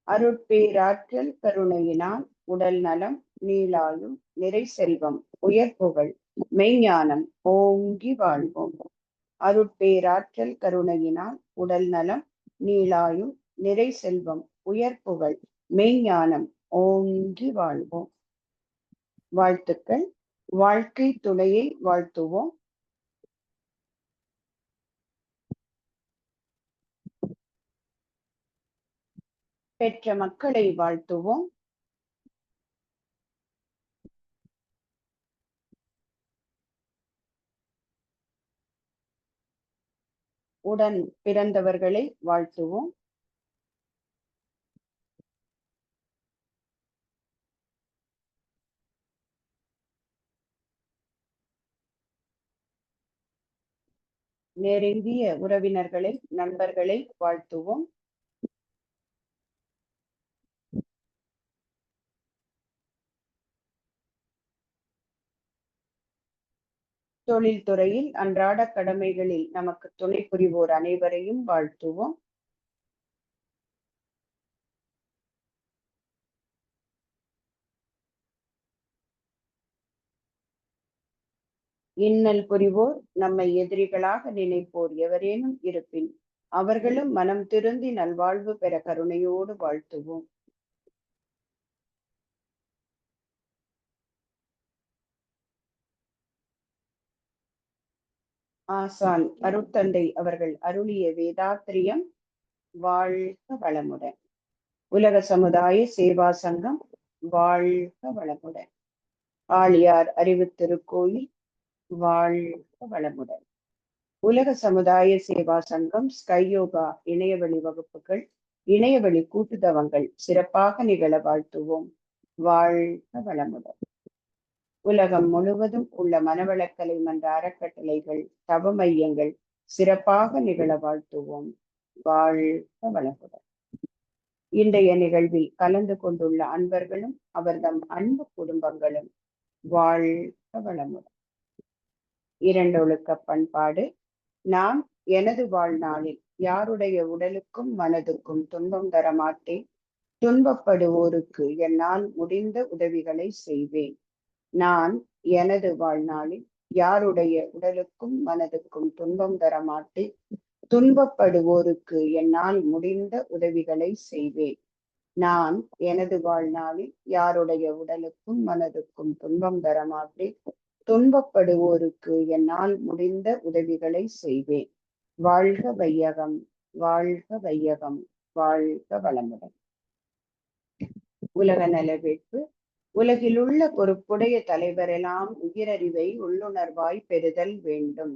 அருட்பேராற்றல் கருணையினால் உடல் நலம், நீளாயும், நிறை செல்வம், உயர்புகழ், மெய்ஞானம் ஓங்கி வாழ்வோம். அருட்பேராற்றல் கருணையினால் உடல் நலம், நீளாயும், நிறை செல்வம், உயர்புகழ், மெய்ஞானம் ஓங்கி வாழ்வோம். வாழ்த்துக்கள். வாழ்க்கை துணையை வாழ்த்துவோம். பெற்ற மக்களை வாழ்த்துவோம். உடன் பிறந்தவர்களை வாழ்த்துவோம். நெருங்கிய உறவினர்களை, நண்பர்களை வாழ்த்துவோம். தொழில்துறையில் அன்றாட கடமைகளில் நமக்கு துணை புரிவோர் அனைவரையும் வாழ்த்துவோம். இன்னல் புரிவோர், நம்மை எதிரிகளாக நினைப்போர் எவரேனும் இருப்பின் அவர்களும் மனம் திருந்தி நல்வாழ்வு பெற கருணையோடு வாழ்த்துவோம். ஆசான் அருட்தந்தை அவர்கள் அருளிய வேதாத்திரியம் வாழ்க வளமுடன். உலக சமுதாய சேவா சங்கம் வாழ்க வளமுடன். ஆழியார் அறிவு திருக்கோயில் வாழ்க வளமுடன். உலக சமுதாய சேவா சங்கம் ஸ்கையோகா இணையவழி வகுப்புகள், இணையவழி கூட்டுதவங்கள் சிறப்பாக நிகழ வாழ்த்துவோம். வாழ்க வளமுடன். உலகம் முழுவதும் உள்ள மனவளக்கலை மன்ற அறக்கட்டளைகள், தவ மையங்கள் சிறப்பாக நிகழ வாழ்த்துவோம். வாழ்க வளமுடன். இன்றைய நிகழ்வில் கலந்து கொண்டுள்ள அன்பர்களும் அவர்தம் அன்பு குடும்பங்களும் வாழ்க வளமுடன். இரண்டொழுக்க பண்பாடு. நான் எனது வாழ்நாளில் யாருடைய உடலுக்கும் மனதுக்கும் துன்பம் தரமாட்டேன். துன்பப்படுவோருக்கு என்னால் முடிந்த உதவிகளை செய்வேன். நான் எனது வாழ்நாளில் யாருடைய உடலுக்கும் மனதுக்கும் துன்பம் தரமாட்டேன். துன்பப்படுவோருக்கு என்னால் முடிந்த உதவிகளை செய்வேன். நான் எனது வாழ்நாளில் யாருடைய உடலுக்கும் மனதுக்கும் துன்பம் தரமாட்டேன். துன்பப்படுவோருக்கு என்னால் முடிந்த உதவிகளை செய்வேன். வாழ்க வையகம், வாழ்க வையகம், வாழ்க வளமுடன். உலக நலவேட்பு. உலகிலுள்ள பொறுப்புடைய தலைவரெல்லாம் உயிரறிவை உள்ளுணர்வாய் பெறுதல் வேண்டும்.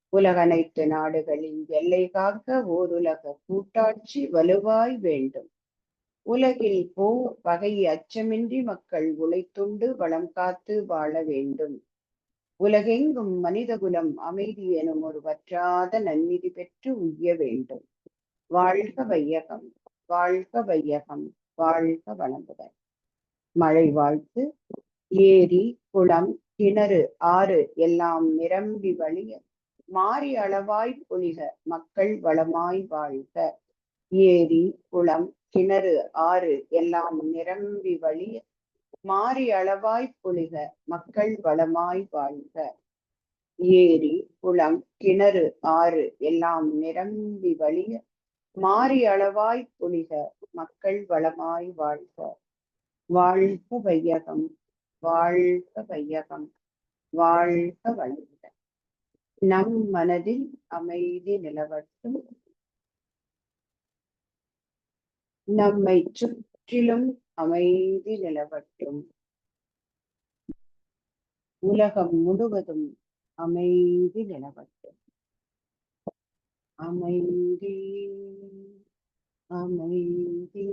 உலகனைத்து நாடுகளின் எல்லை காக்க ஓருலக கூட்டாட்சி வலுவாய் வேண்டும். உலகில் போர் பகை அச்சமின்றி மக்கள் உழைத்துண்டு வளம் காத்து வாழ வேண்டும். உலகெங்கும் மனிதகுலம் அமைதி எனும் ஒரு வற்றாத நன்னிதி பெற்று உய்ய வேண்டும். வாழ்க வையகம், வாழ்க வையகம், வாழ்க வளமுடன். மழை வாழ்த்து. ஏரி, குளம், கிணறு, ஆறு எல்லாம் நிரம்பி வழிய மாறி அளவாய் பொழிக மக்கள் வளமாய் வாழ்க. ஏரி, குளம், கிணறு, ஆறு எல்லாம் நிரம்பி வழிய மாறி அளவாய் பொழிக மக்கள் வளமாய் வாழ்க. ஏரி, குளம், கிணறு, ஆறு எல்லாம் நிரம்பி வழிய மாறி அளவாய் பொழிக மக்கள் வளமாய் வாழ்க. வாழ்க வையகம், வாழ்க வையகம், வாழ்க வளமுடன். நம் மனதில் அமைதி நிலவட்டும். நம்மை சுற்றிலும் அமைதி நிலவட்டும். உலகம் முழுவதும் அமைதி நிலவட்டும். அமைதி, அமைதி,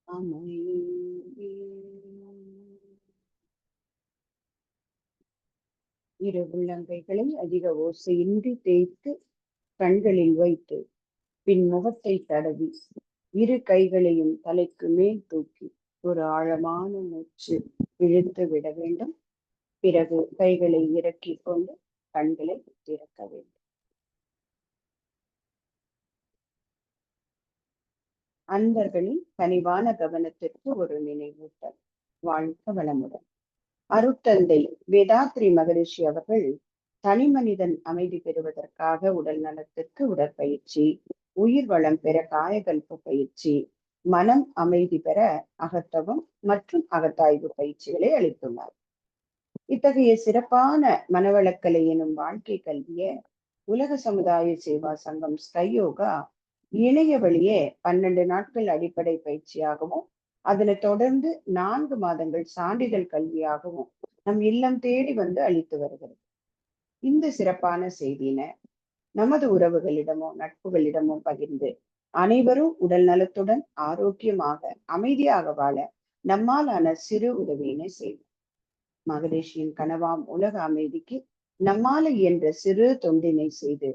அமைதி. இரு உள்ளங்கைகளை அதிக ஓசையின்றி தேய்த்து கண்களில் வைத்து பின் முகத்தை தடவி இரு கைகளையும் தலைக்கு மேல் தூக்கி ஒரு ஆழமான மூச்சு இழுத்து விட வேண்டும். பிறகு கைகளை இறக்கிக் கொண்டு கண்களை திறக்க வேண்டும். அன்பர்களின் கனிவான கவனத்திற்கு ஒரு நினைவூட்டல். வாழ்க வளமுடன். அருட்தந்தை வேதாத்ரி மகரிஷி அவர்கள் தனி மனிதன் அமைதி பெறுவதற்காக உடல் நலத்திற்கு உடற்பயிற்சி, உயிர் வளம் பெற காயகல்ப பயிற்சி, மனம் அமைதி பெற அகத்தவம் மற்றும் அகத்தாய்வு பயிற்சிகளை அளித்துள்ளார். இத்தகைய சிறப்பான மனவளக்கலை எனும் வாழ்க்கை கல்விய உலக சமுதாய சேவா சங்கம் ஸ்கையோகா இணைய வழியே 12 நாட்கள் அடிப்படை பயிற்சியாகவும் அதனை தொடர்ந்து 4 மாதங்கள் சான்றிதழ் கல்வியாகவும் நம் இல்லம் தேடி வந்து அளித்து வருகிறது. இந்த சிறப்பான செய்தியினை நமது உறவுகளிடமோ நட்புகளிடமோ பகிர்ந்து அனைவரும் உடல் நலத்துடன் ஆரோக்கியமாக அமைதியாக வாழ நம்மாலான சிறு உதவியினை செய்வோம். மகரிஷியின் கனவாம் உலக அமைதிக்கு நம்மால இயன்ற சிறு தொண்டினை செய்து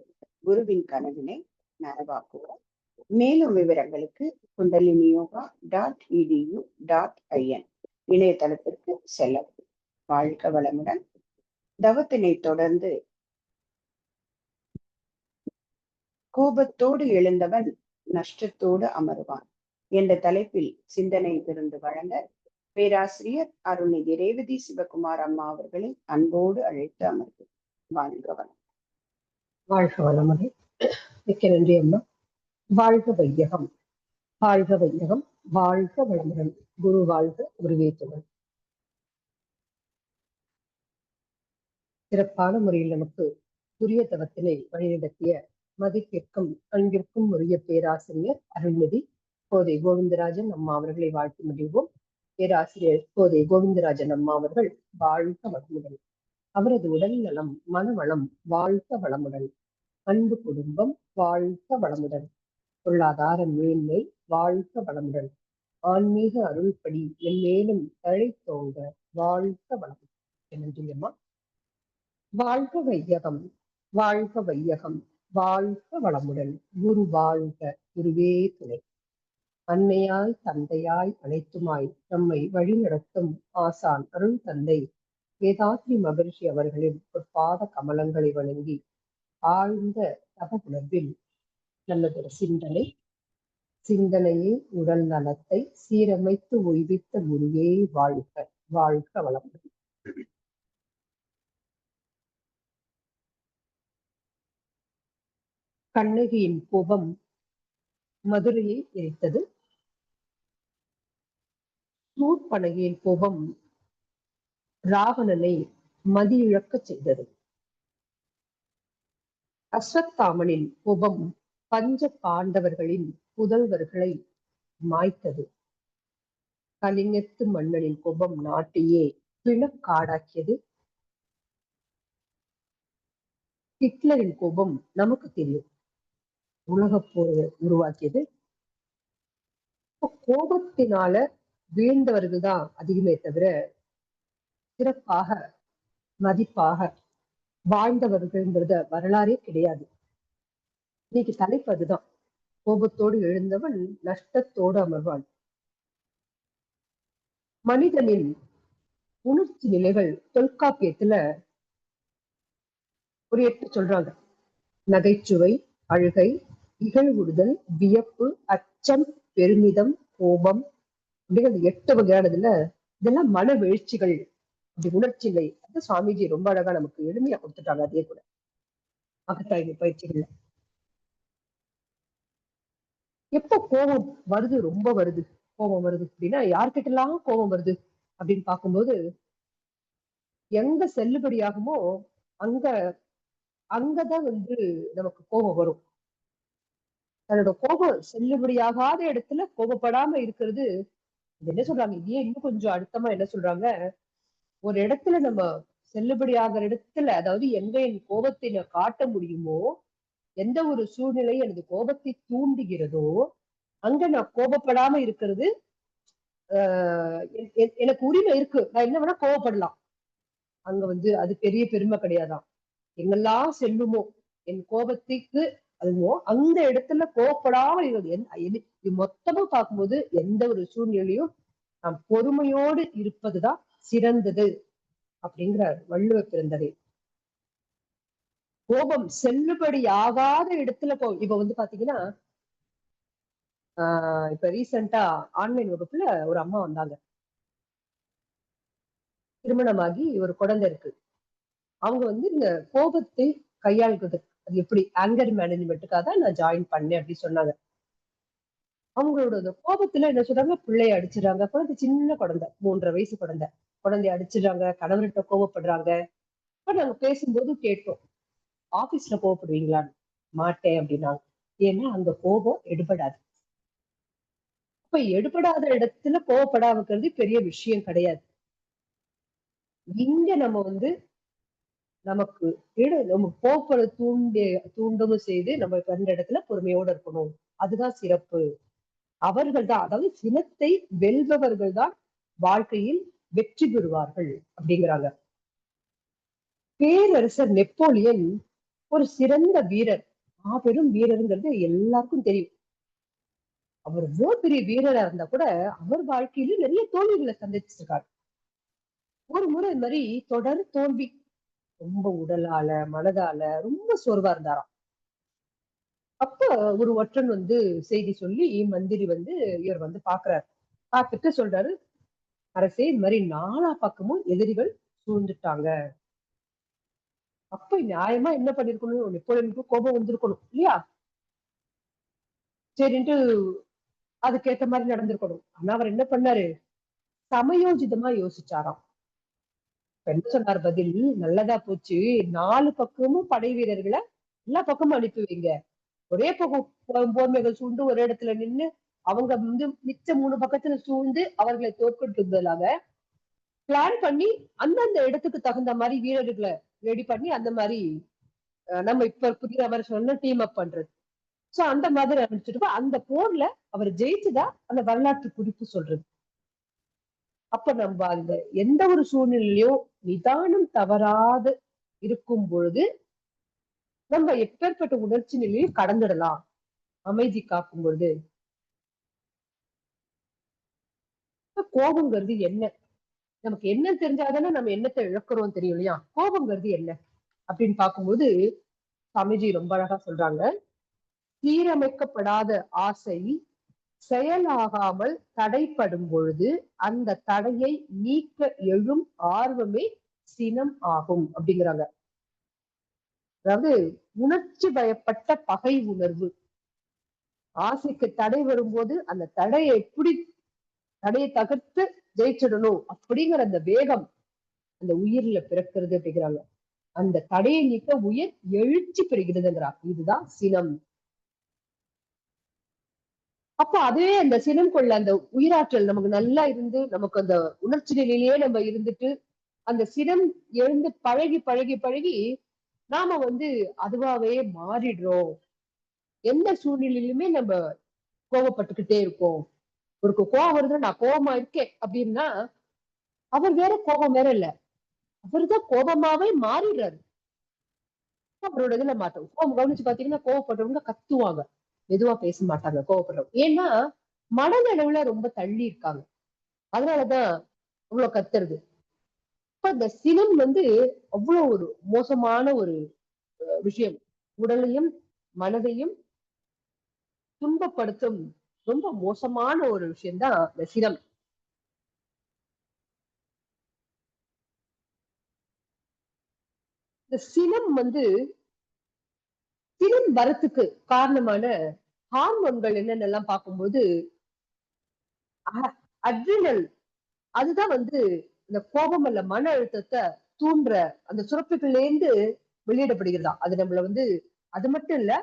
குருவின் கனவினை நனவாக்குவோம். மேலும் விவரங்களுக்கு kundaliniyoga.edu.in இணையதளத்திற்கு செல்லவும். வாழ்க வளமுடன். தவத்தினை தொடர்ந்து கோபத்தோடு எழுந்தவன் நஷ்டத்தோடு அமருவான் என்ற தலைப்பில் சிந்தனை விருந்து வழங்க பேராசிரியர் அருள்நிதி ரேவதி சிவகுமார் அம்மா அவர்களை அன்போடு அழைத்து அமர்வு. வாழ்க வளம். வாழ்க வளமுடன். மிக்க நன்றி அம்மா. வாழ்க வையகம், வாழ்க வையகம், வாழ்க வளமுடன். குரு வாழ்க, குருவே துணை. சிறப்பான முறையில் நமக்கு புரிய தவத்தினை வழிநடத்திய மதிப்பிற்கும் அன்பிற்கும் உரிய பேராசிரியர் அருள்நிதி கோதை கோவிந்தராஜன் அம்மா அவர்களை வாழ்த்து முடிவோம். பேராசிரியர் கோதை கோவிந்தராஜன் அம்மா அவர்கள் வாழ்க வளமுடன். அவரது உடல் நலம், மனவளம் வாழ்க வளமுடன். அன்பு குடும்பம் வாழ்க வளமுடன். பொருளாதார மேன்மை வாழ்க வளமுடன். ஆன்மீக அருள்படி என்மேலும் தழைத்தோங்க வாழ்க வளமுடன். நன்றி அம்மா. வாழ்க வையகம், வாழ்க வையகம், வாழ்க வளமுடன். குரு வாழ்க, குருவே துணை. அன்னையாய் தந்தையாய் அனைத்துமாய் நம்மை வழிநடத்தும் ஆசான் அருள் தந்தை வேதாத்ரி மகரிஷி அவர்களின் பொற்பாத கமலங்களை வணங்கி ஆழ்ந்த தப உணர்வில் நல்லதொரு சிந்தனையை உடல் நலத்தை சீரமைத்து ஓய்வித்த குருவே வாழ்க, வாழ்க வளமுடன். கண்ணகியின் கோபம் மதுரையை எரித்தது. நூற்பனகியின் கோபம் ராவணனை மதியிழக்க செய்தது. அஸ்வத்தாமனின் கோபம் பஞ்ச பாண்டவர்களின் புதல்வர்களை மாய்த்தது. கலிங்கத்து மன்னனின் கோபம் நாட்டையே பிணக்காடாக்கியது. ஹிட்லரின் கோபம் நமக்கு தெரியும், உலகப் போரை உருவாக்கியது. கோபத்தினால வீழ்ந்தவர்கள் தான் அதிகமே தவிர சிறப்பாக மதிப்பாக வாழ்ந்தவர்கள்ங்கிறத வரலாறே கிடையாது. இன்னைக்கு தலைப்பு அதுதான். கோபத்தோடு எழுந்தவன் நஷ்டத்தோடு அமர்வான். மனிதனின் உணர்ச்சி நிலைகள் தொல்காப்பியத்துல ஒரு 8 சொல்றாங்க. நகைச்சுவை, அழுகை, இகழ்வுறுதல், வியப்பு, அச்சம், பெருமிதம், கோபம் அப்படிங்கிற 8 வகையானதுல இதெல்லாம் மன வீழ்ச்சிகள், அப்படி உணர்ச்சிகளை அது சுவாமிஜி ரொம்ப அழகா நமக்கு எளிமையா கொடுத்துட்டாங்க. அதே கூட அகத்தாய்வு பயிற்சிகள்ல எப்போ கோபம் வருது, ரொம்ப வருது, கோபம் வருது அப்படின்னா யார்கிட்ட எல்லாம் கோபம் வருது அப்படின்னு பார்க்கும்போது எங்க செல்லுபடியாகுமோ அங்கதான் நமக்கு கோபம் வரும். தன்னோட கோபம் செல்லுபடியாகாத இடத்துல கோபப்படாம இருக்கிறது என்ன சொல்றாங்க, இதே இன்னும் கொஞ்சம் அழுத்தமா என்ன சொல்றாங்க, ஒரு இடத்துல நம்ம செல்லுபடி ஆகிற இடத்துல, அதாவது எங்க என் கோபத்தை நான் காட்ட முடியுமோ, எந்த ஒரு சூழ்நிலை எனது கோபத்தை தூண்டுகிறதோ அங்க நான் கோபப்படாம இருக்கிறது எனக்கு உரிமை இருக்கு, நான் என்ன வேணா கோபப்படலாம். அங்க அது பெரிய பெருமை கிடையாதான். எங்கெல்லாம் செல்லுமோ என் கோபத்துக்கு அதுவோ அந்த இடத்துல கோபப்படாம இது மொத்தமா பார்க்கும்போது எந்த ஒரு சூழ்நிலையும் நாம் பொறுமையோடு இருப்பதுதான் சிறந்தது அப்படிங்கிற வள்ளுவ பிறந்ததை. கோபம் செல்லுபடி ஆகாத இடத்துல இப்ப பாத்தீங்கன்னா இப்ப ரீசெண்டா ஆன்லைன் வகுப்புல ஒரு அம்மா வந்தாங்க. திருமணமாகி ஒரு குழந்தை இருக்கு. அவங்க வந்து இந்த கோபத்தை கையாள்றது அது எப்படி ஆங்கர் மேனேஜ்மெண்ட்டுக்காக தான் நான் ஜாயின் பண்ணேன் அப்படின்னு சொன்னாங்க. அவங்களோட அந்த கோபத்துல என்ன சொல்றாங்க, பிள்ளைய அடிச்சிடுறாங்க. குழந்தை சின்ன குழந்தை, 3.5 வயசு குழந்தை. குழந்தைய அடிச்சிடுறாங்க, கணவர்கிட்ட கோவப்படுறாங்க. அப்ப நாங்க பேசும்போது கேட்டோம், ஆபீஸ்ல கோவப்படுவீங்களான்னு. மாட்டேன் அப்படின்னாங்க. ஏன்னா அந்த கோபம் எடுபடாது. அப்ப எடுபடாத இடத்துல கோவப்படாம இருக்கிறது பெரிய விஷயம் கிடையாது. இங்க நம்ம வந்து நமக்கு நம்ம கோவப்பட தூண்டவும் செய்து நம்ம கண்ட இடத்துல பொறுமையோட இருக்கணும். அதுதான் சிறப்பு. அவர்கள் தான், அதாவது சினத்தை வெல்பவர்கள் தான் வாழ்க்கையில் வெற்றி பெறுவார்கள் அப்படிங்கிறாங்க. பேரரசர் நெப்போலியன் ஒரு சிறந்த வீரர். மாபெரும் வீரருங்கிறது எல்லாருக்கும் தெரியும். அவர் எவ்வளவு பெரிய வீரரா இருந்தா கூட அவர் வாழ்க்கையில நிறைய தோல்விகளை சந்திச்சிருக்காரு. ஒரு முறை இந்த மாதிரி தொடர் தோல்வி, ரொம்ப உடலால மனதால ரொம்ப சோர்வா இருந்தாராம். அப்ப ஒரு ஒற்றன் வந்து செய்தி சொல்லி மந்திரி வந்து இவர் வந்து பாக்குறாரு. பார்த்துட்டு சொல்றாரு, அரசே இந்த மாதிரி நாலா பக்கமும் எதிரிகள் சூழ்ந்துட்டாங்க. அப்ப நியாயமா என்ன பண்ணிருக்கணும், நெப்போலியனுக்கு கோபம் வந்திருக்கணும் இல்லையா? சரின்ட்டு அதுக்கேத்த மாதிரி நடந்திருக்கணும். ஆனா அவர் என்ன பண்ணாரு, சமயோஜிதமா யோசிச்சாராம். என்ன சொன்னார் பதில், நல்லதா போச்சு, 4 பக்கமும் படை வீரர்களை எல்லா பக்கமும் அனுப்பி வைங்க. ஒரே பக்கம் போர்மைகள் சூழ்ந்து ஒரு இடத்துல நின்னு அவங்க வந்து மிச்ச 3 பக்கத்துல சூழ்ந்து அவர்களை தோற்கடிப்பதற்காக பிளான் பண்ணி அந்தந்த இடத்துக்கு தகுந்த மாதிரி வீரர்களை ரெடி பண்ணி அந்த மாதிரி நம்ம இப்ப புதிய அவர் சொன்ன டீம் அப் பண்றது. சோ அந்த மாதிரி அனுப்பிச்சிட்டு அந்த போர்ல அவர் ஜெயிச்சுதா அந்த வரலாற்று குறிப்பு சொல்றது. அப்ப நம்ம அந்த எந்த ஒரு சூழ்நிலையிலும் நிதானம் தவறாது இருக்கும் பொழுது நம்ம எப்பேற்பட்ட உணர்ச்சி நிலையும் கடந்துடலாம். அமைதி காக்கும் பொழுது கோபங்கிறது என்ன, நமக்கு என்ன தெரிஞ்சாதானே நம்ம என்னத்தை இழக்கிறோம் தெரியும் இல்லையா? கோபங்கிறது என்ன அப்படின்னு பார்க்கும்போது சமீஜி ரொம்ப அழகா சொல்றாங்க, சீரமைக்கப்படாத ஆசை செயலாகாமல் தடைப்படும் பொழுது அந்த தடையை நீக்க எழும் ஆர்வமே சினம் ஆகும் அப்படிங்கிறாங்க. அதாவது உணர்ச்சி பயப்பட்ட பகை உணர்வு, ஆசைக்கு தடை வரும்போது அந்த தடையை எப்படி தடையை தகர்த்து ஜெயிச்சிடணும் அப்படிங்கிற அந்த வேகம் அந்த உயிர்ல பிறக்கிறது அப்படிங்கிறாங்க. அந்த தடையை நீக்க உயிர் எழுச்சி பெறுகிறதுங்கிறாங்க. இதுதான் சினம். அப்ப அதுவே அந்த சினம் கொள்ள அந்த உயிராற்றல் நமக்கு நல்லா இருந்து நமக்கு அந்த உணர்ச்சி நிலையிலேயே நம்ம இருந்துட்டு அந்த சினம் எழுந்து பழகி பழகி பழகி நாம வந்து அதுவாவே மாறிடுறோம். எந்த சூழ்நிலையிலுமே நம்ம கோபப்பட்டுக்கிட்டே இருக்கோம். ஒரு கோபம் வருது, நான் கோபமா இருக்கேன் அப்படின்னா அவர் வேற கோபம் வேற இல்ல, அவர்தான் கோபமாவே மாறிடுறாரு. அவரோட இதுல மாட்டோம். கோபம் கவனிச்சு பாத்தீங்கன்னா கோவப்படுறவங்க கத்துவாங்க, மெதுவா பேச மாட்டாங்க கோவப்படுறவங்க. ஏன்னா மனதளவுல ரொம்ப தள்ளி இருக்காங்க, அதனாலதான் இவ்வளவு கத்துறது. இப்ப இந்த சினம் வந்து அவ்வளவு ஒரு மோசமான ஒரு விஷயம். உடலையும் மனதையும் துன்பப்படுத்தும் ரொம்ப மோசமான ஒரு விஷயம்தான் இந்த சினம். இந்த சினம் வந்து சினம் வரத்துக்கு காரணமான ஹார்மோன்கள் என்னென்னலாம் பார்க்கும்போது அட்ரினல், அதுதான் வந்து இந்த கோபம் அல்ல மன அழுத்தத்தை தூண்டுற அந்த சுரப்புகள்ல இருந்து வெளியிடப்படுகிறதா. அது நம்மள வந்து அது மட்டும் இல்ல,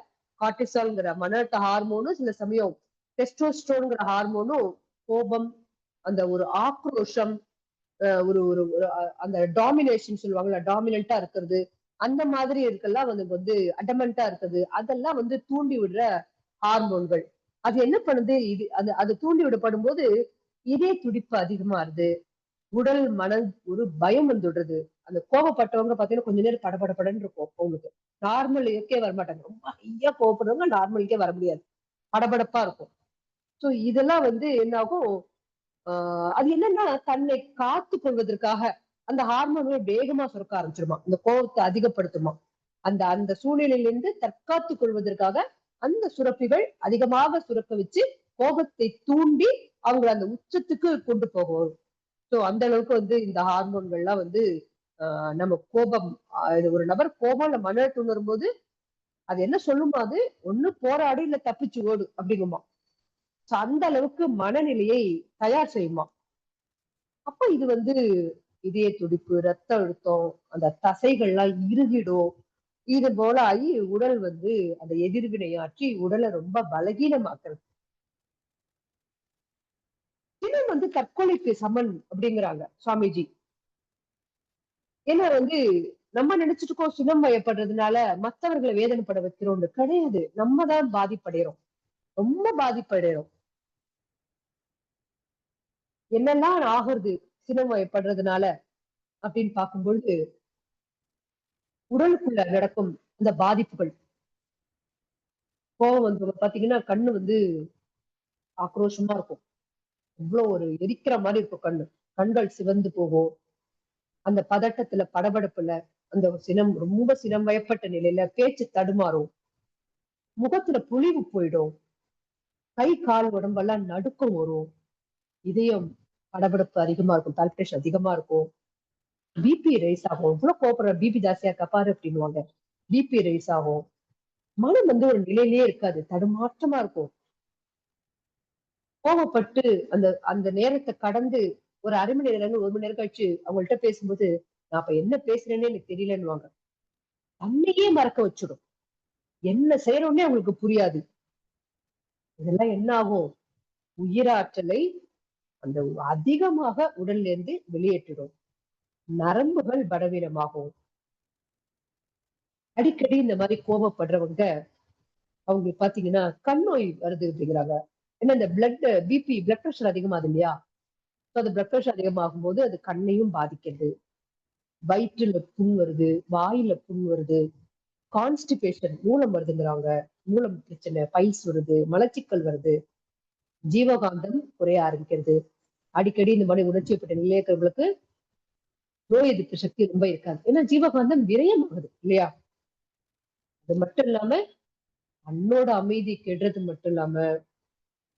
கார்டிசால்ங்கிற மன அழுத்த ஹார்மோனும் சில சமயம் டெஸ்டோஸ்டரோன்ங்கிற ஹார்மோனும் கோபம், அந்த ஒரு ஆக்ரோஷம், ஒரு ஒரு அந்த டாமினேஷன் சொல்லுவாங்கல்ல, டாமினண்டா இருக்கிறது, அந்த மாதிரி இருக்கெல்லாம் வந்து அடமெண்டா இருக்குது, அதெல்லாம் வந்து தூண்டி விடுற ஹார்மோன்கள். அது என்ன பண்ணுது, இது அது அது தூண்டி விடப்படும் போது இதே துடிப்பு அதிகமா இருது, உடல் மனம் ஒரு பயம் வந்துடுறது. அந்த கோபப்பட்டவங்க பாத்தீங்கன்னா கொஞ்ச நேரம் படபடபடன்னு இருக்கும் அவங்களுக்கு. நார்மல் இயற்கையே வரமாட்டாங்க. ரொம்ப ஹையா கோவப்படுறவங்க நார்மலுக்கே வர முடியாது, படபடப்பா இருக்கும். சோ இதெல்லாம் வந்து என்ன ஆகும், அது என்னன்னா தன்னை காத்து கொள்வதற்காக அந்த ஹார்மோன்கள் வேகமா சுரக்க ஆரம்பிச்சிருமா, இந்த கோபத்தை அதிகப்படுத்துமா. அந்த அந்த சூழ்நிலையிலிருந்து தற்காத்து கொள்வதற்காக அந்த சுரப்பிகள் அதிகமாக சுரக்க வச்சு கோபத்தை தூண்டி அவங்களை அந்த உச்சத்துக்கு கொண்டு போகும். சோ அந்த அளவுக்கு வந்து இந்த ஹார்மோன்கள்லாம் வந்து நம்ம கோபம், இது ஒரு நபர் கோபம் இல்ல மன அழுத்தம் வரும்போது அது என்ன சொல்லுமா, அது ஒண்ணு போராடு இல்ல தப்பிச்சு ஓடு அப்படிங்குமா. சோ அந்த அளவுக்கு மனநிலையை தயார் செய்யுமா. அப்ப இது வந்து இதய துடிப்பு, ரத்த அழுத்தம், அந்த தசைகள்லாம் இறுகிடும். இது போல ஆகி உடல் வந்து அந்த எதிர்வினையாற்றி உடலை ரொம்ப பலகீனமாக்குறது. சினம் வந்து தற்கொலைக்கு சமன் அப்படிங்கிறாங்க சுவாமிஜி. ஏன்னா வந்து நம்ம நினைச்சிட்டு இருக்கோம் சினம் வயப்படுறதுனால மத்தவர்களை வேதனைப்பட வைக்கிறோம்னு. கிடையாது, நம்ம தான் பாதிப்படைகிறோம், ரொம்ப பாதிப்படைகிறோம். என்னெல்லாம் ஆகுறது சினம் வயப்படுறதுனால அப்படின்னு பார்க்கும்பொழுது, உடலுக்குள்ள நடக்கும் இந்த பாதிப்புகள். கோவம் வந்து பாத்தீங்கன்னா கண்ணு வந்து ஆக்ரோஷமா இருக்கும். இவ்வளவு ஒரு எரிக்கிற மாதிரி இருக்கும் கண்ணு. கண்கள் சிவந்து போகும். அந்த பதட்டத்துல, படபடப்புல, அந்த சினம் ரொம்ப சினம் வயப்பட்ட நிலையில பேச்சு தடுமாறும். முகத்துல பொலிவு போயிடும். கை கால் உடம்பெல்லாம் நடுக்கம் வரும். இதயம் படபடப்பு அதிகமா இருக்கும். பல்பிரேஷன் அதிகமா இருக்கும். பிபி ரைஸ் ஆகும். இவ்வளவு கோபப்படுற, பிபி ஜாஸ்தியா இருக்கா பாரு அப்படின்னுவாங்க. பிபி ரைஸ் ஆகும். மனம் வந்து ஒரு நிலையிலேயே இருக்காது, தடுமாற்றமா இருக்கும். கோவப்பட்டு அந்த அந்த நேரத்தை கடந்து ஒரு அரை மணி நேரம், ஒரு மணி நேரம் கழிச்சு அவங்கள்ட்ட பேசும்போது, நான் அப்ப என்ன பேசுறேன்னே எனக்கு தெரியலன்னுவாங்க. தன்னையே மறக்க வச்சிடும். என்ன செய்யறோம்னே அவங்களுக்கு புரியாது. இதெல்லாம் என்ன ஆகும்? உயிராற்றலை அந்த அதிகமாக உடல்ல இருந்து வெளியேற்றிடும். நரம்புகள் பலவீனமாகும். அடிக்கடி இந்த மாதிரி கோபப்படுறவங்க, அவங்களுக்கு பாத்தீங்கன்னா கண் நோய் வருது அப்படிங்கிறாங்க. ஏன்னா இந்த பிளட் பிரஷர் அதிகமாகுது இல்லையா. அந்த பிளட் பிரஷர் அதிகமாகும் போது அது கண்ணையும் பாதிக்கிறது. வயிற்றுல புண் வருது, வாயில புண் வருது, கான்ஸ்டிபேஷன் மூலம் வருதுங்கிறாங்க. மூலம் பிரச்சனை, பைல்ஸ் வருது, மலச்சிக்கல் வருது, ஜீவகாந்தம் குறைய ஆரம்பிக்கிறது. அடிக்கடி இந்த மாதிரி உணர்ச்சியப்பட்ட நிலைய இருக்கிறவங்களுக்கு நோய் எதிர்ப்பு சக்தி ரொம்ப இருக்காது. ஏன்னா ஜீவகாந்தம் விரயம் ஆகுது இல்லையா. அது மட்டும் இல்லாம தன்னோட அமைதி கெடுறது மட்டும் இல்லாம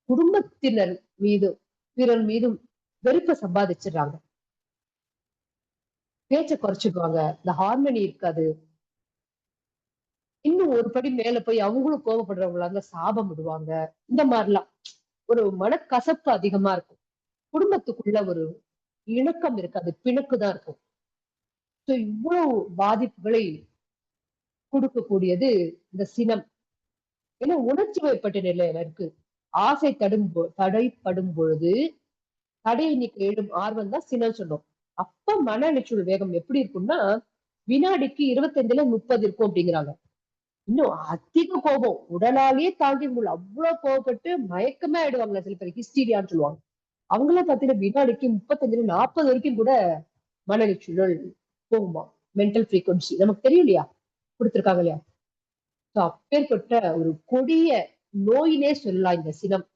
குடும்பத்தினர் மீதும் பிறர் மீதும் வெறுப்பை சம்பாதிச்சிடுறாங்க. பேச்ச குறைச்சிடுவாங்க. இந்த ஹார்மனி இருக்காது. இன்னும் ஒரு படி மேல போய் அவங்களும் கோவப்படுறவங்களாங்க சாபம் விடுவாங்க. இந்த மாதிரிலாம் ஒரு மனக்கசப்பு அதிகமா இருக்கும். குடும்பத்துக்குள்ள ஒரு இணக்கம் இருக்காது, பிணக்குதான் இருக்கும். சோ இவ்வளவு பாதிப்புகளை கொடுக்கக்கூடியது இந்த சினம். ஏன்னா உணர்ச்சி வயப்பட்ட நிலையில இருக்கு. ஆசை தடைப்படும் பொழுது தடையை நீக்க எழும் ஆர்வம் தான் சினம் சொல்லும். அப்ப மன அலைச்சல் வேகம் எப்படி இருக்கும்னா வினாடிக்கு 25ல 30 இருக்கும் அப்படிங்கிறாங்க. இன்னும் அதிக கோபம் உடலாலேயே தாண்டி முடியல, அவ்வளவு கோபப்பட்டு மயக்கமே ஆயிடுவாங்க. சில பேர் ஹிஸ்டீரியான்னு சொல்லுவாங்க. அவங்களாம் பாத்தீங்கன்னா வினாடிக்கு 35ல 40 வரைக்கும் கூட மன அலைச்சல் போகுமா. மென்டல் ஃப்ரீக்வன்சி நமக்கு தெரியும் இல்லையா, கொடுத்திருக்காங்க இல்லையா. அப்பேற்பட்ட ஒரு கொடிய நோயினே சொல்லலாம் இந்த சினம்.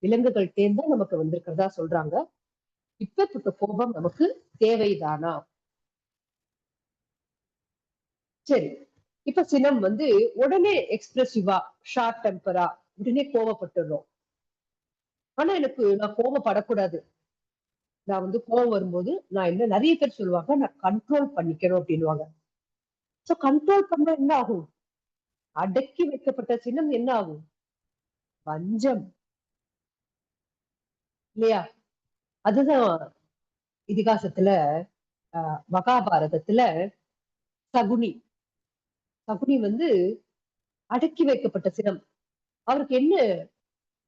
விலங்குகள் தேர்ந்தா நமக்கு வந்திருக்கிறதா சொல்றாங்க. இப்பேற்பட்ட கோபம் நமக்கு தேவைதானா? சரி, இப்ப சினம் வந்து உடனே எக்ஸ்பிரசிவா, ஷார்ட் டெம்பரா, உடனே கோவப்பட்டுறோம். ஆனா நான் கோவப்படக்கூடாது. நான் வந்து கோவம் வரும்போது நான் என்ன, நிறைய பேர் சொல்லுவாங்க நான் கண்ட்ரோல் பண்ணிக்கணும் அப்படின்னுவாங்க. சோ கண்ட்ரோல் பண்ண என்ன ஆகும்? அடக்கி வைக்கப்பட்ட சினம் என்ன ஆகும்? பஞ்சம் இல்லையா. அதுதான் இதிகாசத்துல மகாபாரதத்துல சகுனி சகுனி வந்து அடக்கி வைக்கப்பட்ட சினம். அவருக்கு என்ன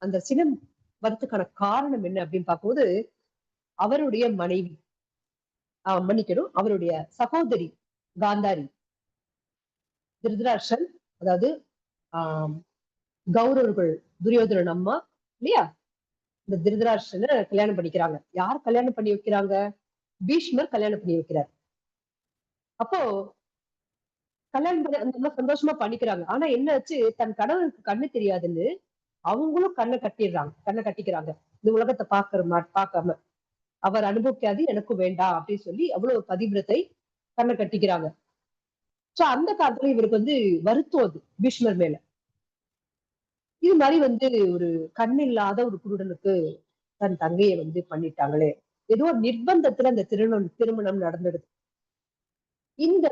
அந்த சினம் வரத்துக்கான காரணம் என்ன அப்படின்னு பார்க்கும்போது, அவருடைய மனைவி, மன்னிக்கணும், அவருடைய சகோதரி காந்தாரி, திருதராஷ்டிரன், அதாவது ஆஹ் கௌரவர்கள், துரியோதனன் அம்மா இல்லையா, இந்த திருதராஷ்டிரனை கல்யாணம் பண்ணிக்கிறாங்க. யார் கல்யாணம் பண்ணி வைக்கிறாங்க? பீஷ்மர் கல்யாணம் பண்ணி வைக்கிறார். அப்போ கல்யாணம் பண்ணி அந்த அம்மா சந்தோஷமா பண்ணிக்கிறாங்க. ஆனா என்னாச்சு, தன் கணவனுக்கு கண்ணு தெரியாதுன்னு அவங்களும் கண்ணை கட்டிக்கிறாங்க. இந்த உலகத்தை பார்க்காம அவர் அனுபவிக்காது எனக்கும் வேண்டாம் அப்படின்னு சொல்லி அவ்வளவு பதிவிரத்தை கண்ணை கட்டிக்கிறாங்க. சோ அந்த காலத்துல இவருக்கு வந்து வருத்தம் அது பீஷ்மர் மேல. இது மாதிரி ஒரு கண் இல்லாத ஒரு குருடனுக்கு தன் தங்கையை பண்ணிட்டாங்களே, ஏதோ ஒரு நிர்பந்தத்துல அந்த திருமணம் நடந்துடுது. இந்த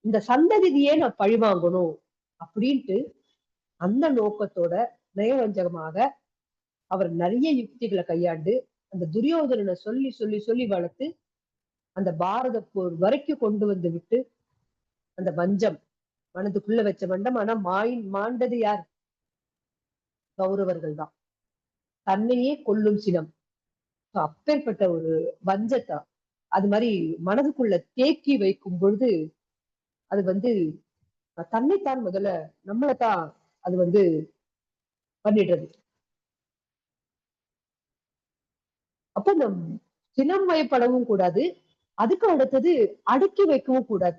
இந்த சந்ததியே நான் பழிவாங்கணும் அப்படின்ட்டு அந்த நோக்கத்தோட நயவஞ்சகமாக அவர் நிறைய யுக்திகளை கையாண்டு அந்த துரியோதனனை சொல்லி சொல்லி சொல்லி வளர்த்து அந்த பாரத போர் வரைக்கும் கொண்டு வந்து விட்டு அந்த வஞ்சம் மனதுக்குள்ள வச்ச வண்டம். ஆனா மாண்டது யார்? கௌரவர்கள் தான். தன்னையே கொல்லும் சினம். அப்பேற்பட்ட ஒரு வஞ்சத்தை அது மாதிரி மனதுக்குள்ள தேக்கி வைக்கும் பொழுது அது தன்னைத்தான் முதல்ல நம்மளைத்தான் அது பண்ணிடுறது. அப்ப இந்த சினம் வயப்படவும் கூடாது, அதுக்கு அடுத்தது அடக்கி வைக்கவும் கூடாது.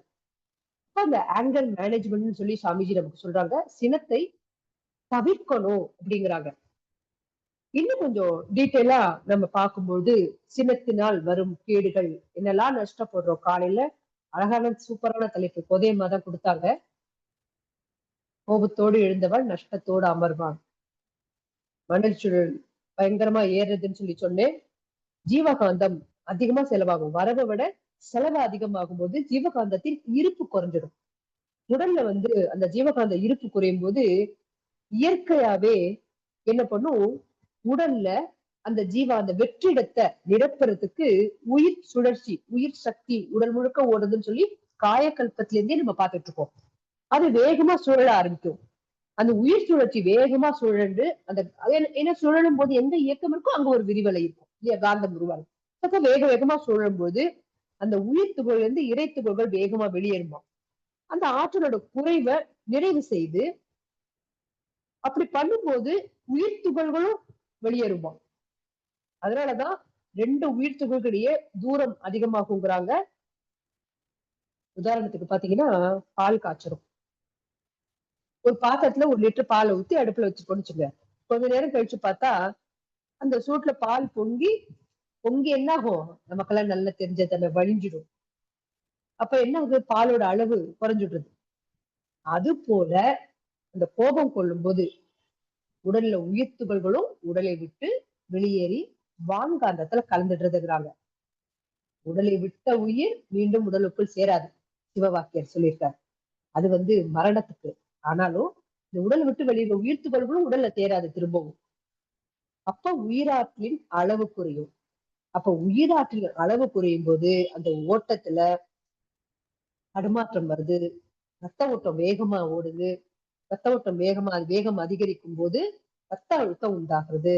அப்ப அந்த ஆங்கர் மேனேஜ்மெண்ட் சொல்லி சாமிஜி நமக்கு சொல்றாங்க, சினத்தை தவிர்க்கணும் அப்படிங்கிறாங்க. இன்னும் கொஞ்சம் டீட்டெயிலா நம்ம பார்க்கும்போது சினத்தினால் வரும் கேடுகள் என்னெல்லாம் நஷ்டப்படுறோம். காலையில அழகான சூப்பரான தலைப்பு கொதையம்மா தான் கொடுத்தாங்க. கோபத்தோடு எழுந்தவள் நஷ்டத்தோடு அமர்வான். மணல் சுழல் பயங்கரமா ஏறுதுன்னு சொல்லி சொன்னேன். ஜீவகாந்தம் அதிகமா செலவாகும். வரவை விட செலவு அதிகமாகும் போது ஜீவகாந்தத்தின் இருப்பு குறைஞ்சிடும். உடல்ல அந்த ஜீவகாந்த இருப்பு குறையும் போது இயற்கையாவே என்ன பண்ணும், உடல்ல அந்த அந்த வெற்றிடத்தை நிரப்புறதுக்கு உயிர் சுழற்சி, உயிர் சக்தி உடல் முழுக்க ஓடுதுன்னு சொல்லி காயக்கல்பத்திலிருந்தே நம்ம பார்த்துட்டு இருக்கோம். அது வேகமா சுழல ஆரம்பிக்கும். அந்த உயிர் சுழற்சி வேகமா சுழன்று அந்த என்ன சுழலும் போது எந்த இயக்கம் இருக்கோ அங்க ஒரு விரிவலை இருக்கும் இல்லையா, காந்தம் உருவாகும். அப்ப வேக வேகமா சுழலும் போது அந்த உயிர் துகள்ல இருந்து இறை துகள்கள் வேகமா வெளியேறுமா. அந்த ஆற்றலோட குறைவை நிறைவு செய்து அப்படி பண்ணும்போது உயிர் துகள்களும் வெளியேறுமா. அதனாலதான் 2 உயிர் துகள்களிடையே தூரம் அதிகமாகுங்கிறாங்க. உதாரணத்துக்கு பாத்தீங்கன்னா பால் காய்ச்சரும். ஒரு பாத்திரத்துல 1 லிட்டர் பாலை ஊத்தி அடுப்புல வச்சு பொடிச்சுங்க. கொஞ்ச நேரம் கழிச்சு பார்த்தா அந்த சூட்ல பால் பொங்கி என்ன ஆகும், நமக்கெல்லாம் நல்லா தெரிஞ்ச தன்னை வழிஞ்சிடும். அப்ப என்ன ஆகுது, பாலோட அளவு குறைஞ்சிடுறது. அது போல அந்த கோபம் கொள்ளும் போது உடல்ல உயிர் துகள்களும் உடலை விட்டு வெளியேறி வான்காந்தத்துல கலந்துடுறதுங்கிறாங்க. உடலை விட்ட உயிர் மீண்டும் உடலுக்குள் சேராது, சிவவாக்கியர் சொல்லியிருக்காரு. அது மரணத்துக்கு. ஆனாலும் இந்த உடல் விட்டு வெளியிற உயிர் துகள்களும் உடல்ல தேராது திரும்பவும். அப்ப உயிராற்றலின் அளவு குறையும். அப்ப உயிராற்றலின் அளவு குறையும் போது அந்த ஓட்டத்துல தடுமாற்றம் வருது, ரத்த ஓட்டம் வேகமா ஓடுது. ரத்த ஓட்டம் வேகம் அதிகரிக்கும் போது ரத்த அழுத்தம் உண்டாகிறது.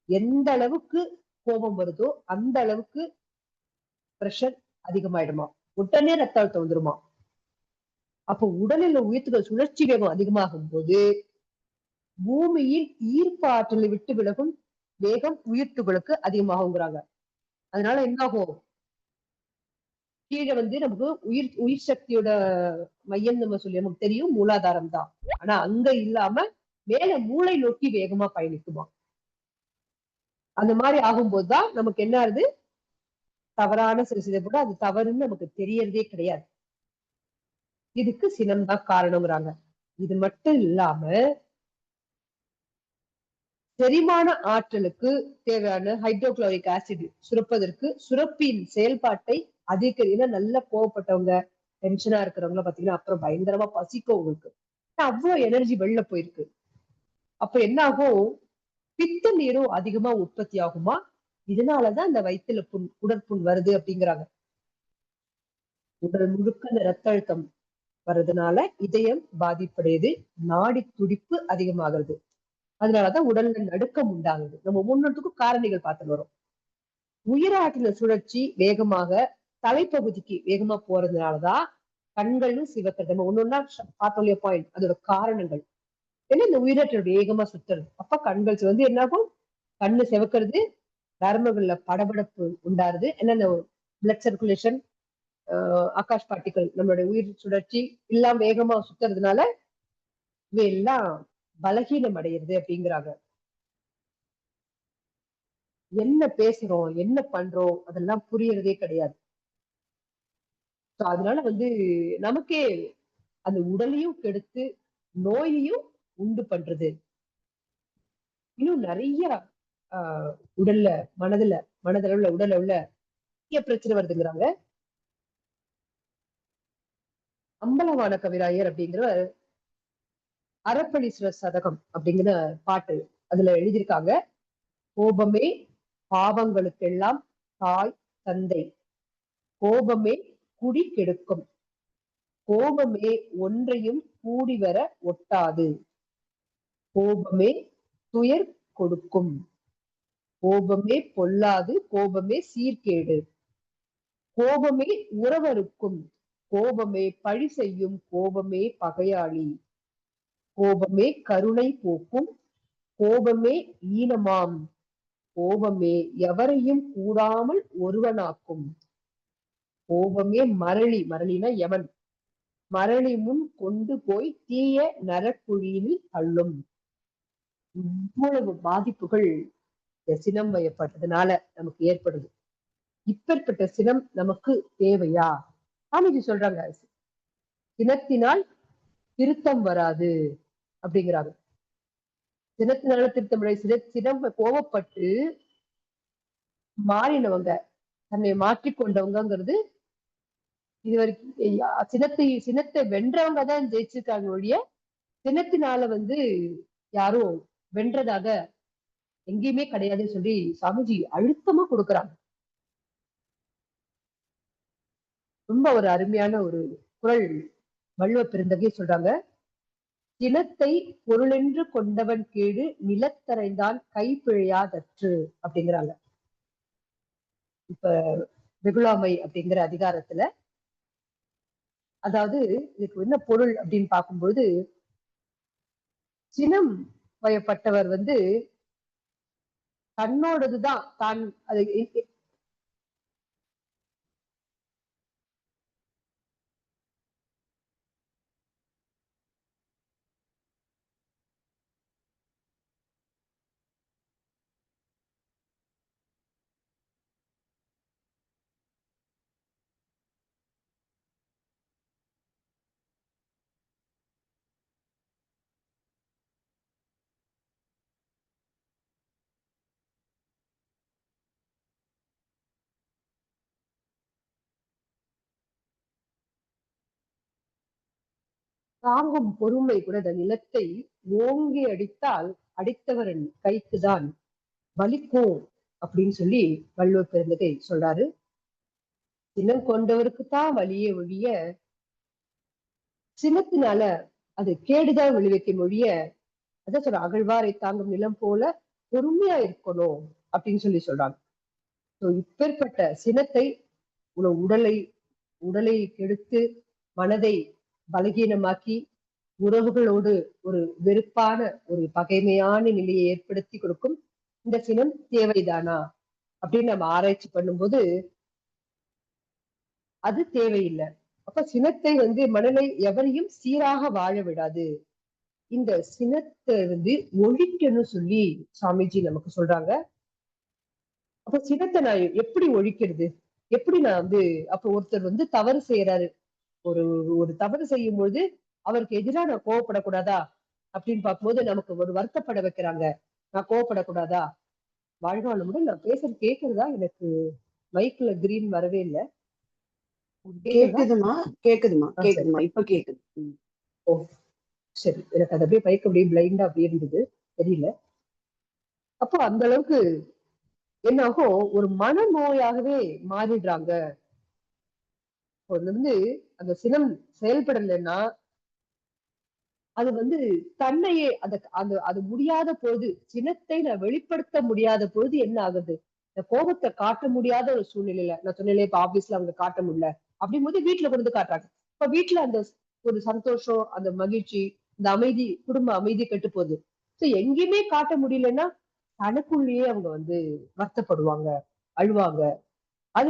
எந்த அளவுக்கு கோபம் வருதோ அந்த அளவுக்கு பிரஷர் அதிகமாயிடுமா, உடனே ரத்த அழுத்தம் வந்துருமா. அப்போ உடலில் உயிர்த்துகள் சுழற்சி வேகம் அதிகமாகும் போது பூமியில் ஈர்ப்பு ஆற்றலை விட்டு விலகும் வேகம் உயிர்த்துகளுக்கு அதிகமாகுங்கிறாங்க. அதனால என்ன ஆகும், கீழே நமக்கு உயிர் சக்தியோட மையம் நம்ம சொல்லி நமக்கு தெரியும், மூலாதாரம் தான். ஆனா அங்க இல்லாம மேல மூளை நோக்கி வேகமா பயணிக்குமா. அந்த மாதிரி ஆகும்போதுதான் நமக்கு என்ன ஆகுது, தவறான சில கூட அது தவறுன்னு நமக்கு தெரியறதே கிடையாது. இதுக்கு சினம் தான் காரணம்ங்கிறாங்க. இது மட்டும் இல்லாம செரிமான ஆற்றலுக்கு தேவையான ஹைட்ரோகுளோரிக் ஆசிட் சுரப்பதற்கு சுரப்பியின் செயல்பாட்டை அதிகரிக்க, நல்ல கோவப்பட்டவங்க டென்ஷனா இருக்கிறவங்க பாத்தீங்கன்னா அப்புறம் பயங்கரமா பசிக்கும் உங்களுக்கு. அவ்வளவு எனர்ஜி வெளில போயிருக்கு. அப்ப என்ன ஆகும், பித்த நீரும் அதிகமா உற்பத்தி ஆகுமா. இதனாலதான் இந்த வயிற்றுல உடற்புண் வருது அப்படிங்கிறாங்க. உடல் முழுக்க இந்த ரத்த அழுத்தம் வர்றதுனால இதயம் பாதிப்படையுது, நாடி துடிப்பு அதிகமாகிறது. அதனாலதான் உடல்ல நடுக்கம் உண்டாகுது. நம்ம முன்னோட்டுக்கும் காரணிகள் பார்த்துட்டு வரோம். உயிராற்றல் சுழற்சி வேகமாக தலைப்பகுதிக்கு வேகமா போறதுனாலதான் கண்களும் சிவக்கிறது. நம்ம ஒன்னொன்னா பார்த்தோம் பாயிண்ட், அதோட காரணங்கள் ஏன்னா இந்த உயிராற்றல் வேகமா சுத்துறது. அப்ப கண்கள் என்ன ஆகும், கண்ணு சிவக்கிறது, நரம்புகள்ல படபடப்பு உண்டாருது. ஏன்னா இந்த பிளட் சர்க்குலேஷன், ஆகாஷ் பார்ட்டிகள் நம்மளுடைய உயிர் சுழற்சி எல்லாம் வேகமா சுத்துறதுனால இவையெல்லாம் பலகீனம் அடையிறது அப்படிங்கிறாங்க. என்ன பேசுறோம் என்ன பண்றோம் அதெல்லாம் புரியறதே கிடையாது. அதனால நமக்கே அந்த உடலையும் கெடுத்து நோயையும் உண்டு பண்றது இன்னும் நிறைய உடல்ல மனதளவுல உடல்ல உள்ள பிரச்சனை வருதுங்கிறாங்க. அம்பலவான கவிராயர் அப்படிங்கிறவர் அறப்பளீஸ்வரர் சதகம் அப்படிங்கிற பாட்டு அதுல எழுதியிருக்காங்க. கோபமே பாவங்களுக்கெல்லாம் தாய் தந்தை, கோபமே குடி கெடுக்கும், கோபமே ஒன்றையும் கூடி வர ஒட்டாது, கோபமே துயர் கொடுக்கும், கோபமே பொல்லாது, கோபமே சீர்கேடு, கோபமே உறவருக்கும், கோபமே பழி செய்யும், கோபமே பகையாளி, கோபமே கருணை போக்கும், கோபமே ஈனமாம், கோபமே எவரையும் கூடாமல் ஒருவனாக்கும், கோபமே மரளினா யமன், மரளி முன் கொண்டு போய் தீய நரக்குழியில் அள்ளும். இவ்வளவு பாதிப்புகள் சினம் வயப்பட்டதுனால நமக்கு ஏற்படுது. இப்பேற்பட்ட சினம் நமக்கு தேவையா? சாமிஜி சொல்றாங்க, சினத்தினால் திருத்தம் வராது அப்படிங்கிறாங்க. சினத்தினால திருத்தம் சினம் கோவப்பட்டு மாறினவங்க, தன்னை மாற்றிக்கொண்டவங்கிறது இது வரைக்கும் சினத்தை வென்றவங்க தான் ஜெயிச்சிருக்காங்க ஒழிய சினத்தினால யாரும் வென்றதாக எங்கேயுமே கிடையாதுன்னு சொல்லி சாமிஜி அழுத்தமா கொடுக்குறாங்க. ரொம்ப ஒரு அருமையான ஒரு குரல் வள்ளுவ பெருந்தகை சொல்றாங்க, சினத்தை பொருளென்று கொண்டவன் கேடு நிலத்தரைந்தான் கைப்பிழையாதற்று அப்படிங்கிறாங்க. இப்ப வெகுளாமை அப்படிங்கிற அதிகாரத்துல, அதாவது இதுக்கு என்ன பொருள் அப்படின்னு பார்க்கும்போது, சினம் வயப்பட்டவர் தன்னோடதுதான் தான் அது தாங்கும் பொறுமை கூட அந்த நிலத்தை ஓங்கி அடித்தால் அடித்தவரின் கைக்குதான் வலிக்கும் அப்படின்னு சொல்லி வள்ளுவ பெருந்தகை சொல்றாரு. சினம் கொண்டவருக்குத்தான் வலியே ஒழிய சினத்தினால அது கேடுதான் விளைவிக்கும் ஒழிய, அதான் சொல்ற அகழ்வாரை தாங்கும் நிலம் போல பொறுமையா இருக்கணும் அப்படின்னு சொல்லி சொல்றாங்க. இப்பேற்பட்ட சினத்தை உடலை கெடுத்து மனதை பலகீனமாக்கி உறவுகளோடு ஒரு வெறுப்பான ஒரு பகைமையான நிலையை ஏற்படுத்தி கொடுக்கும் இந்த சினம் தேவைதானா அப்படின்னு நம்ம ஆராய்ச்சி பண்ணும்போது அது தேவையில்லை. அப்ப சினத்தை மனதை எவரையும் சீராக வாழ விடாது. இந்த சினத்தை ஒழிக்கணும்னு சொல்லி சாமிஜி நமக்கு சொல்றாங்க. அப்ப சினத்தை நான் எப்படி ஒழிக்கிறது? எப்படி நான் அப்ப ஒருத்தர் தவறு செய்யறாரு, ஒரு தவறு செய்யும் பொழுது அவருக்கு எதிராக நான் கோவப்படக்கூடாதா அப்படின்னு பார்க்கும்போது நமக்கு ஒரு வருத்தப்பட வைக்கிறாங்க, நான் கோவப்படக்கூடாதா? வாழ்வாளமுடன் நான் பேசுறது கேக்குறதா? எனக்கு மைக்ல கிரீன் வரவே இல்லை. கேக்குதுமா இப்ப கேக்குது. ஓ சரி, எனக்கு அது அப்படியே பைக் அப்படியே பிளைண்டா அப்படியே இருந்தது, தெரியல. அப்போ அந்த அளவுக்கு என்னாகும், ஒரு மனநோயாகவே மாறிடுறாங்க. அந்த சினம் செயல்படலைன்னா அது தன்னையே அது முடியாத பொழுது, சினத்தை நான் வெளிப்படுத்த முடியாத பொழுது என்ன ஆகுது, இந்த கோபத்தை காட்ட முடியாத ஒரு சூழ்நிலையில, நான் சொன்னேன் இப்ப ஆபீஸ்ல அவங்க காட்ட முடியல அப்படின் போது வீட்டுல கொண்டு காட்டுறாங்க. இப்ப வீட்டுல அந்த ஒரு சந்தோஷம், அந்த மகிழ்ச்சி, இந்த அமைதி, குடும்ப அமைதி கெட்டு போகுது. எங்கேயுமே காட்ட முடியலன்னா தனக்குள்ளேயே அவங்க வருத்தப்படுவாங்க, அழுவாங்க. அது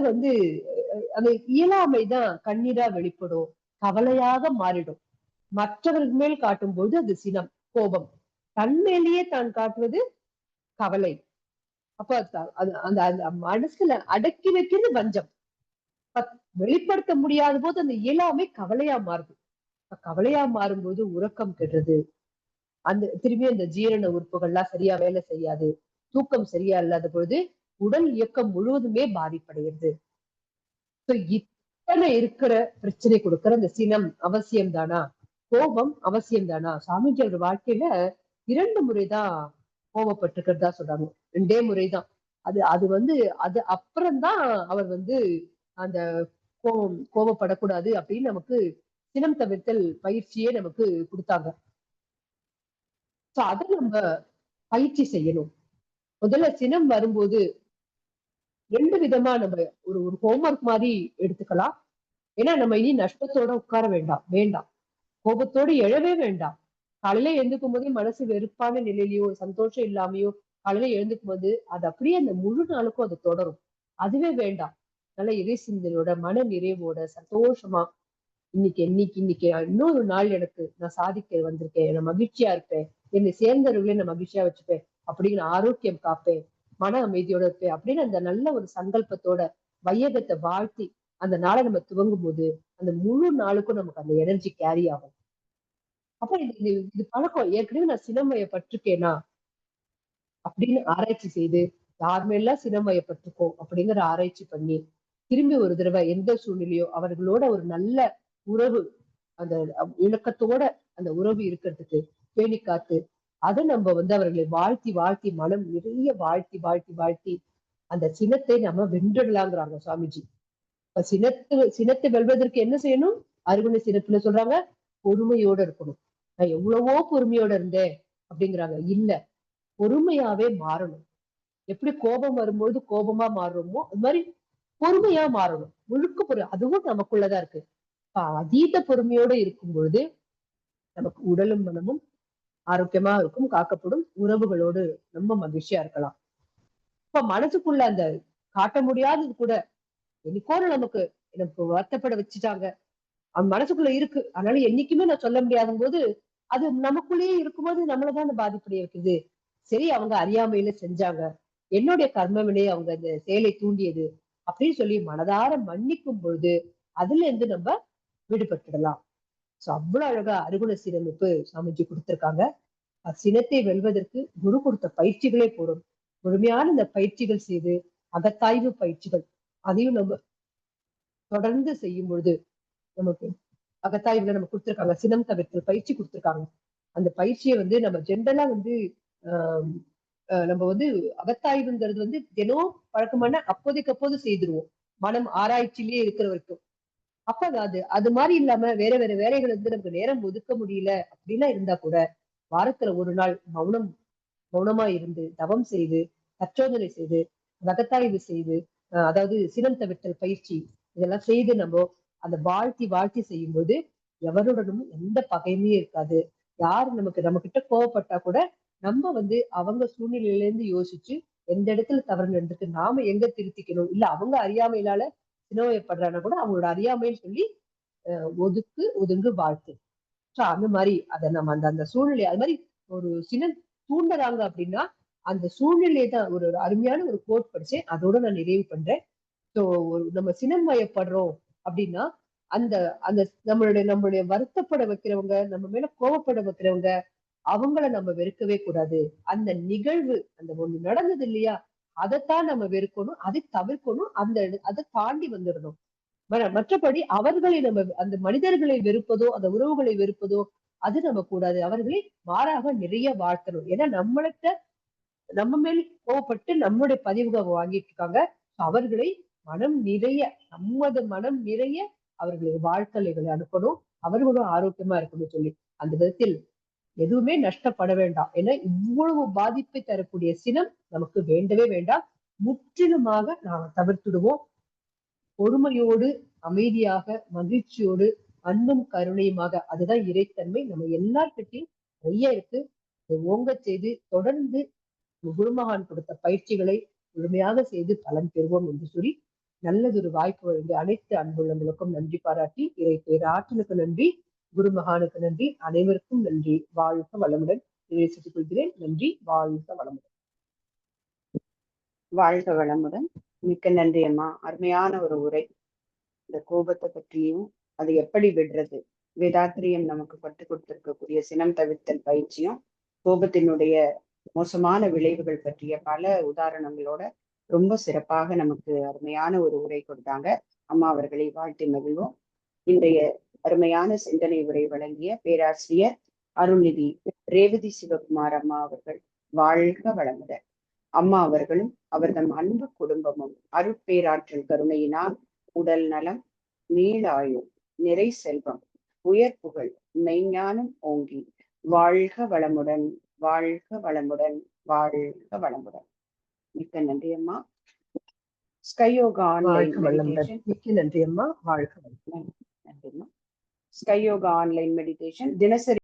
அந்த இயலாமைதான் கண்ணீரா வெளிப்படும், கவலையாக மாறிடும். மற்றவர்கள் மேல் காட்டும் போது அது சினம், கோபம். தன்மேலேயே தான் காட்டுவது கவலை. அப்ப அந்த மனசுல அடக்கி வைக்கிறது வஞ்சம். வெளிப்படுத்த முடியாத போது அந்த இயலாமை கவலையா மாறுது. கவலையா மாறும்போது உறக்கம் கெடுறது, திரும்பி அந்த ஜீரண உறுப்புகள்லாம் சரியா வேலை செய்யாது. தூக்கம் சரியா இல்லாத பொழுது உடல் இயக்கம் முழுவதுமே பாதிப்படைகிறது. இத்தனை இருக்கிற பிரச்சனை கொடுக்கிற அந்த சினம் அவசியம் தானா? கோபம் அவசியம் தானா? சாமிஜி அவர் வாழ்க்கையில 2 முறைதான் கோபப்பட்டிருக்கிறதா சொல்றாங்க. 2 முறைதான். அது அது வந்து அது அப்புறம்தான் அவர் அந்த கோபப்படக்கூடாது அப்படின்னு நமக்கு சினம் தவிர்த்தல் பயிற்சியே நமக்கு கொடுத்தாங்க. அதை நம்ம பயிற்சி செய்யணும். முதல்ல சினம் வரும்போது 2 விதமா நம்ம ஒரு ஹோம்ஒர்க் மாதிரி எடுத்துக்கலாம். ஏன்னா நம்ம இனி நஷ்டத்தோட உட்கார வேண்டாம். கோபத்தோடு எழவே வேண்டாம். காலையில எழுந்துக்கும் போதே மனசு வெறுப்பான நிலையிலயோ சந்தோஷம் இல்லாமையோ காலையில எழுந்துக்கும் போது அது அப்படியே அந்த முழு நாளுக்கும் அது தொடரும். அதுவே வேண்டாம். நல்ல இறை சிந்தனையோட மன நிறைவோட சந்தோஷமா இன்னைக்கு இன்னொரு நாள் எனக்கு நான் சாதிக்க வந்திருக்கேன், நான் மகிழ்ச்சியா இருப்பேன், என்னை சேர்ந்தவர்களே நான் மகிழ்ச்சியா வச்சுப்பேன் அப்படிங்கிற ஆரோக்கியம் காப்பேன், மன அமைதியோட இருப்பேன் அப்படின்னு அந்த நல்ல ஒரு சங்கல்பத்தோட வையகத்தை வாழ்த்தி அந்த நாளை நம்ம துவங்கும் போது அந்த முழு நாளுக்கும் நமக்கு அந்த எனர்ஜி கேரி ஆகும். அப்ப இது பழக்கம். ஏற்கனவே நான் சினமயப்பட்டிருக்கேனா அப்படின்னு ஆராய்ச்சி செய்து யார் மேலாம் சினமயப்பட்டிருக்கோம் அப்படிங்கிற ஆராய்ச்சி பண்ணி திரும்பி ஒரு தடவை எந்த சூழ்நிலையோ அவர்களோட ஒரு நல்ல உறவு, அந்த இணக்கத்தோட அந்த உறவு இருக்கிறதுக்கு பேணி காத்து அதை நம்ம அவர்களை வாழ்த்தி மனம் நிறைய வாழ்த்தி அந்த சினத்தை நம்ம வென்றிடலாங்கிறாங்க சுவாமிஜி. சினத்தை வெல்வதற்கு என்ன செய்யணும்? அருகுண சினத்துல சொல்றாங்க பொறுமையோட இருக்கணும். நான் எவ்வளவோ பொறுமையோட இருந்தேன் அப்படிங்கிறாங்க. இல்ல, பொறுமையாவே மாறணும். எப்படி கோபம் வரும்போது கோபமா மாறுறோமோ அது மாதிரி பொறுமையா மாறணும். முழுக்க அதுவும் நமக்குள்ளதான் இருக்கு. அதீத பொறுமையோட இருக்கும் பொழுது நமக்கு உடலும் மனமும் ஆரோக்கியமா இருக்கும், காக்கப்படும். உறவுகளோடு ரொம்ப மகிழ்ச்சியா இருக்கலாம். இப்ப மனசுக்குள்ள அந்த காட்ட முடியாதது கூட என்னைக்கோட நமக்கு வருத்தப்பட வச்சுட்டாங்க, அவன் மனசுக்குள்ள இருக்கு, அதனால என்னைக்குமே நான் சொல்ல முடியாத போது அது நமக்குள்ளேயே இருக்கும்போது நம்மளதான் பாதிப்படைய வைக்குது. சரி, அவங்க அறியாமையில செஞ்சாங்க, என்னுடைய கர்மவினை அவங்க அந்த செயலை தூண்டியது அப்படின்னு சொல்லி மனதார மன்னிக்கும் பொழுது அதுல இருந்து நம்ம விடுபட்டுடலாம். அவ்வளவு அழகா அருகுண சீரமைப்பு சாமிஜி கொடுத்திருக்காங்க. சினத்தை வெல்வதற்கு குரு கொடுத்த பயிற்சிகளே போடும். முழுமையான இந்த பயிற்சிகள் செய்து அகத்தாய்வு பயிற்சிகள் அதையும் நம்ம தொடர்ந்து செய்யும் பொழுது நமக்கு அகத்தாய்வுல நம்ம கொடுத்திருக்காங்க, சினம் தவிர்த்து பயிற்சி கொடுத்திருக்காங்க. அந்த பயிற்சியை நம்ம ஜென்ரலா ஆஹ் நம்ம அகத்தாய்வுங்கிறது தினம் பழக்கமான அப்போதைக்கு அப்போது செய்திருவோம், மனம் ஆராய்ச்சியிலேயே இருக்கிற வரைக்கும். அப்ப அது மாதிரி இல்லாம வேற வேற வேலைகள் நமக்கு நேரம் ஒதுக்க முடியல அப்படிலாம் இருந்தா கூட வாரத்துல ஒரு நாள் மௌனமா இருந்து தவம் செய்து தற்சோதனை செய்து அகத்தாய்வு செய்து அதாவது சினம் தவிர்த்தல் பயிற்சி இதெல்லாம் செய்து நம்ம அந்த வாழ்த்தி செய்யும் போது எவருடனும் எந்த பகையுமே இருக்காது. யாரு நம்ம கிட்ட கோவப்பட்டா கூட நம்ம அவங்க சூழ்நிலையில இருந்து யோசிச்சு எந்த இடத்துல தவறு நடந்துட்டு நாம எங்க திருத்திக்கணும், இல்ல அவங்க அறியாமையினால சினவயப்படுறான்னா கூட அவங்களோட அறியாமைன்னு சொல்லி ஒதுங்கு வாழ்த்து. அந்த மாதிரி அதை நம்ம அந்த சூழ்நிலை அது மாதிரி ஒரு சினம் தூண்டுறாங்க அப்படின்னா அந்த சூழ்நிலையை தான் ஒரு அருமையான ஒரு கோட் படிச்சேன், அதோட நான் நிறைவு பண்றேன். சோ நம்ம சினமயப்படுறோம் அப்படின்னா அந்த அந்த நம்மளுடைய வருத்தப்பட வைக்கிறவங்க, நம்ம மேல கோபப்பட வைக்கிறவங்க, அவங்கள நம்ம வெறுக்கவே கூடாது. அந்த நிகழ்வு அந்த ஒண்ணு நடந்தது இல்லையா, அதைத்தான் நம்ம வெறுக்கணும், அதை தவிர்க்கணும், அதை தாண்டி வந்துடணும். மற்றபடி அவர்களை நம்ம அந்த மனிதர்களை வெறுப்பதோ அந்த உறவுகளை வெறுப்பதோ அது நம்ம கூடாது. அவர்களை மாறாக நிறைய வாழ்த்தணும். ஏன்னா நம்ம மேல கோவப்பட்டு நம்மளுடைய பதிவுகளை வாங்கிட்டு இருக்காங்க. அவர்களை மனம் நிறைய அவர்களுடைய வாழ்த்தலைகளை அனுப்பணும், அவர்களும் ஆரோக்கியமா இருக்கணும்னு சொல்லி அந்த விதத்தில் எதுவுமே நஷ்டப்பட வேண்டாம். ஏன்னா இவ்வளவு பாதிப்பை தரக்கூடிய சினம் நமக்கு வேண்டவே வேண்டாம். முற்றிலுமாக நாம் தவிர்த்துடுவோம். பொறுமையோடு அமைதியாக மகிழ்ச்சியோடு அன்பும் கருணையுமாக, அதுதான் இறைத்தன்மை நம்ம எல்லார்கிட்டையும் நிறைய இருக்கு. ஓங்க செய்து தொடர்ந்து குருமகான் கொடுத்த பயிற்சிகளை முழுமையாக செய்து பலன் பெறுவோம் என்று சொல்லி நல்லதொரு வாய்ப்பு வழங்கி அனைத்து அன்புள்ளங்களுக்கும் நன்றி பாராட்டி இறை பேர் ஆற்றலுக்கு நன்றி, குருமகானுக்கு நன்றி, அனைவருக்கும் நன்றி. வாழ்க வளமுடன் நிறைவேற்றிக் கொள்கிறேன். நன்றி. வாழ்க வளமுடன். வாழ்க வளமுடன். மிக்க நன்றி அம்மா. அருமையான ஒரு உரை. இந்த கோபத்தை பற்றியும் அது எப்படி விடுறது, வேதாத்திரியம் நமக்கு கற்றுக் கொடுத்திருக்கக்கூடிய சினம் தவிர்த்தல் பயிற்சியும் கோபத்தினுடைய மோசமான விளைவுகள் பற்றிய பல உதாரணங்களோட ரொம்ப சிறப்பாக நமக்கு அருமையான ஒரு உரை கொடுத்தாங்க. அம்மா அவர்களை வாழ்த்தி மகிழ்வோம். இன்றைய அருமையான சிந்தனை உரை வழங்கிய பேராசிரியர் அருள்நிதி ரேவதி சிவகுமார் அம்மா அவர்கள் வாழ்க வளமுடன். அம்மா அவர்களும் அவர்தம் அன்பு குடும்பமும் அருட்பேராற்றல் கருணையினால் உடல் நலம், நீளாயுள், நிறை செல்வம், உயர் புகழ், மெய்ஞானம் ஓங்கி வாழ்க வளமுடன், வாழ்க வளமுடன், வாழ்க வளமுடன். மிக்க நன்றி அம்மா. ஸ்கை யோகா ஆன்லைன் வாழ்க வளமுடன். மெடிடேஷன். மிக்க நன்றி அம்மா. வாழ்க வளமுடன். நன்றிம்மா. ஸ்கை யோகா ஆன்லைன் மெடிடேஷன் தினசரி